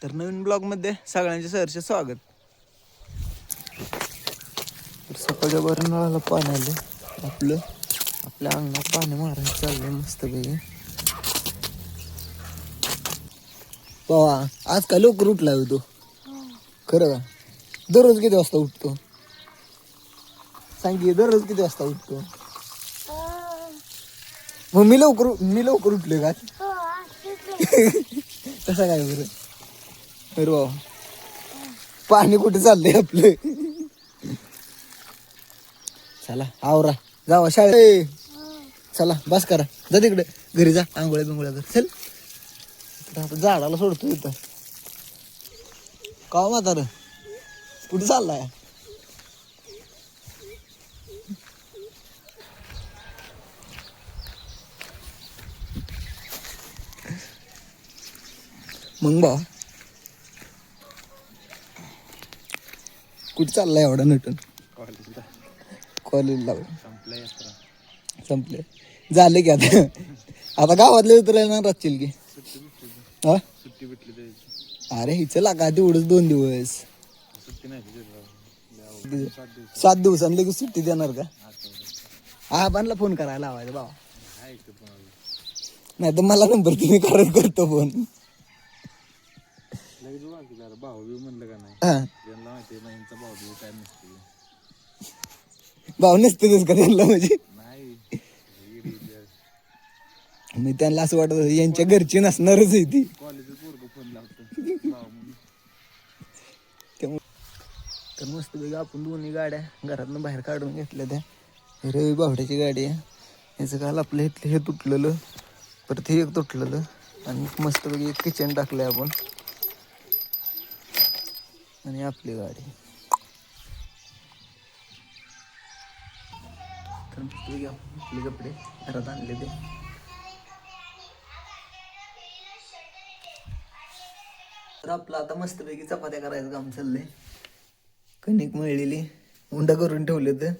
तर नवीन ब्लॉगमध्ये सगळ्यांचे सहर्ष स्वागत. तर सकाळच्या बरं नळाला पाणी आलं आपल्या अंगणात पाणी मारायचं चाललंय मस्तपैकी. पवा आज का लवकर उठला तू? खरं का? दररोज किती वाजता उठतो? सांग की, दररोज किती वाजता उठतो? मग मी लवकर उठलोय का? तसा काय बरं? अरे बाबा, पाणी कुठे चाललंय आपलं? चला आवरा, जावा शाळेत. चला बस करा, जा तिकडे घरी जा, आंघोळ्या बिंगोळ्या कर. चल आता झाडाला सोडतो इथं. का म्हातारं कुठे चाललाय? मग बा कुठे चाललाय एवढा नटून? कॉलेजला संपले झाले की आता. आता गावातले उतरायला राहतील की. हा सुट्टी भेटली. अरे हिचं लागा तेवढंच 2 दिवस. सुट्टी नाही 7 दिवसांनी लगेच सुट्टी देणार का? हा बनला फोन करायला लावायचा बाबा. नाही तर मला नंबर तुम्ही करतो फोन. भाऊ बी म्हणलं का नाही, हा त्यांना माहिती महिन्याचा भाऊ बी काय नसते. भाऊ नसतेच का त्यांना? म्हणजे नाही मी त्यांना असं वाटत यांच्या घरची नसणारच आहे ती. कॉलेजच पोरग फोन लावतो भाऊ म्हणून. तर मस्त पैकी आपण दोन्ही गाड्या घरातून बाहेर काढून घेतल्या. त्या रवी बावड्याची गाडी आहे. याचं काल आपलं इथलं हे तुटलेलं, परत हे एक तुटलेलं, आणि मस्तपैकी एक किचन टाकलंय आपण. आणि आपली गाडी तर मस्तपैकी आपण आपले कपडे घरात आणले ते. तर आपलं आता मस्तपैकी चपात्या करायचं काम चाललंय. कणिक मळलेली उंडा करून ठेवले. तर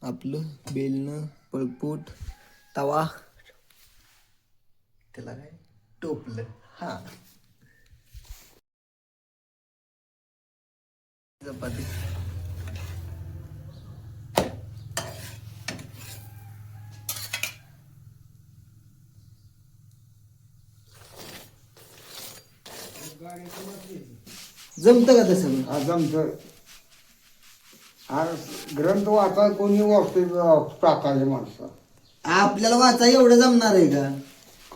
आपलं बेलणं, पळपूट, तवा, त्याला काय टोपलं. हा चपाती जमतं का तसं? जमतं. ग्रंथ वाचा कोणी वाचते टाकायचे माणसं. आपल्याला वाचा एवढं जमणार आहे का?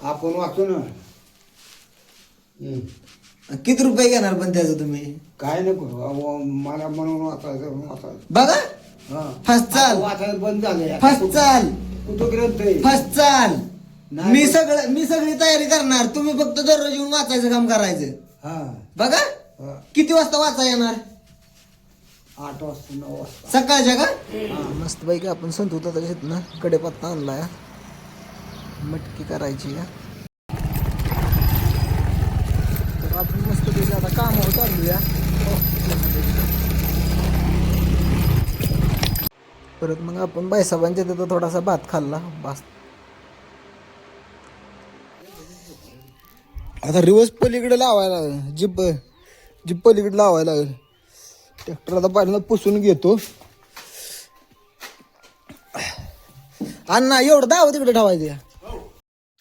आपण वाचू ना. किती रुपये घेणार पण त्याचं तुम्ही? काय नको मला म्हणून वाचायचं. बघा हा फस्ट चाल, वाचायचं बंद झालंय. फस्ट चाल, कुठं ग्रंथ आहे? फस्ट चाल. नाही. मी सगळी तयारी करणार, तुम्ही फक्त दररोज येऊन वाचायचं काम करायचं. हा बघा हा. किती वाजता वाचा येणार? 8 वाजता 9 वाजता सकाळच्या का? मस्त पैकी आपण संतूत ना कडेपत्ता आणलाय, मटकी करायची का. तर आपण मस्त पैकी आता कामावर चालूया. परत मग आपण बाईसाहेबांच्या तिथं थोडासा भात खाल्ला बस. आता रिवर्स पलीकडे लावायला जिप पलीकडे लावायला लागेल. ट्रॅक्टर आता पहिल्यांदा पुसून घेतो. अण्णा एवढं दाव तिकडे ठेवायचं.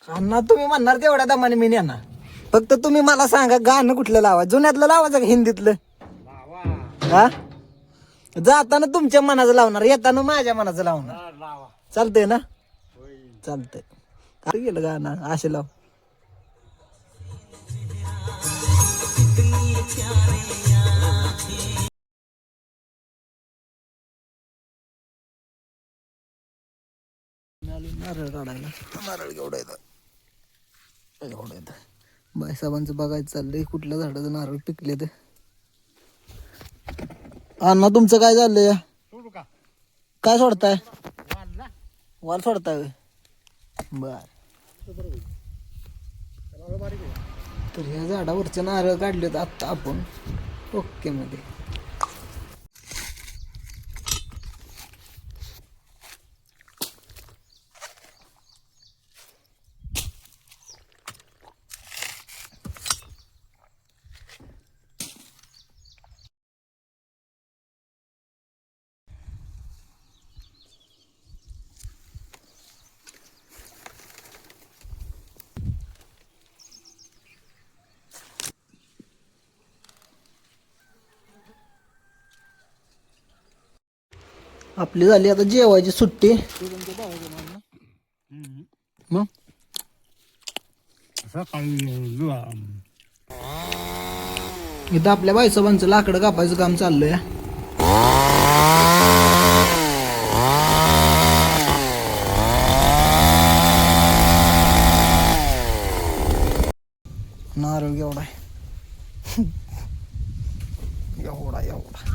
अण्णा तुम्ही म्हणणार तेवढ्या दमाने मी नेणार. फक्त तुम्ही मला सांगा गाणं कुठलं लावा, जुन्यातलं लावायचं का हिंदीतलं? हा जाताना तुमच्या मनाचं लावणार, येताना माझ्या मनाचं लावणार. चालतंय ना? चालतंय. काय गेलं गाणं असे लाव. नारळ काढायला. नारळ केवढा येतं बाईसाहेबांचं बघायचं चाललंय कुठल्या झाडाचं नारळ पिकले ते. अण्णा तुमचं काय चाललंय? काय सोडताय? वाल सोडताय? बर. तर ह्या झाडावरचे नारळ काढलेत आत्ता आपण ओके मध्ये. आपली झाली आता जेवायची सुट्टी. मग इथं आपल्या बाईसाहेबांचं लाकडं कापायचं काम चाललंय. नारळ एवढा आहे. एवढा एवढा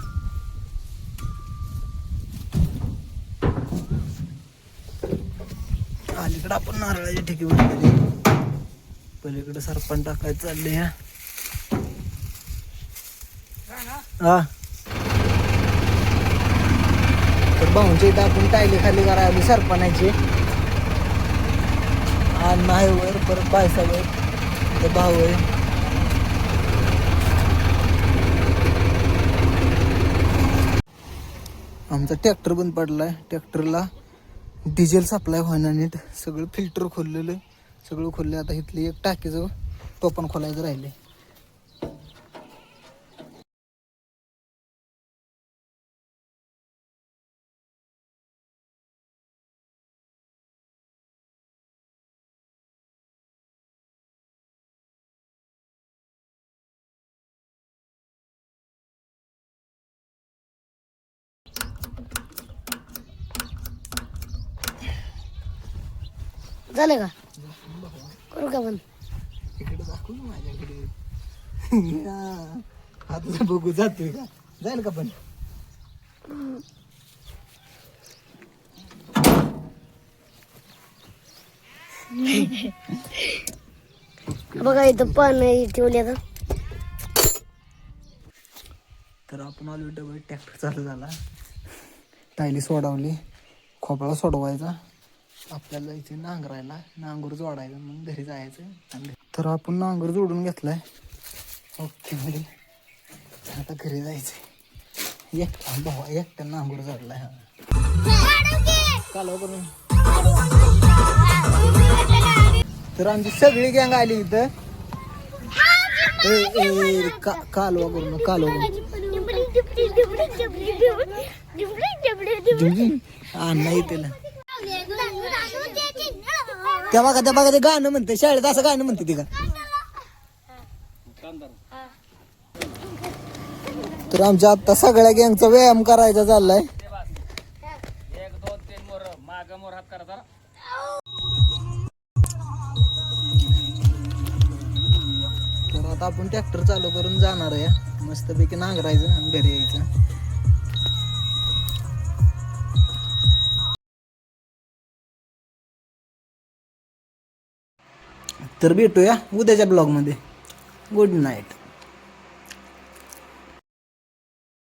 अलीकडे आपण नारळाची ठिकी बनवली. पलीकडे सरपण टाकायचं चालले. हा तर भाऊंच्या इथं आपण टायले खाली करा आली सरपणाची. अण्णा आहे वर, परत बायसाहेब आहे, ते भाऊ आहे. आमचा ट्रॅक्टर बंद पडलाय. ट्रॅक्टरला डिझेल सप्लाय व्हायना नीट. सगळं फिल्टर खोललेलं, सगळं खोललं. आता इथली एक टाकीचं टोपण खोलायचं राहिले. झालं का करू का पण इकडे दाखव ना माझ्याकडे. हातला बघू जातोय का, जाईल का पण. बघा इथं पाणी ठेवले आता. तर आपण आलो डबल. ट्रॅक्टर चालू झाला, टायली सोडवली, खोपळा सोडवायचा. आपल्याला इथे नांगरायला, नांगूर जोडायचं, मग घरी जायचं. तर आपण नांगूर जोडून घेतलाय. ओके म्हणजे आता घरी जायचंय. एकटा भावा एकट्या नांगूर जोडलाय. कालवा करून. तर आमची सगळी गँग आली इथं. कालवा करून, कालवा करून अण्णा येते. त्या बघा ते गाणं म्हणते शाळेत, असं गाणं म्हणते ते का. तर आमच्या आता सगळ्या गँगचा व्यायाम करायचा चाललाय. तर आता आपण ट्रॅक्टर चालू करून जाणार आहे. मस्तपैकी नांगरायचं आणि घरी यायचं. तर भेटूया उद्याच्या ब्लॉगमध्ये. Good night.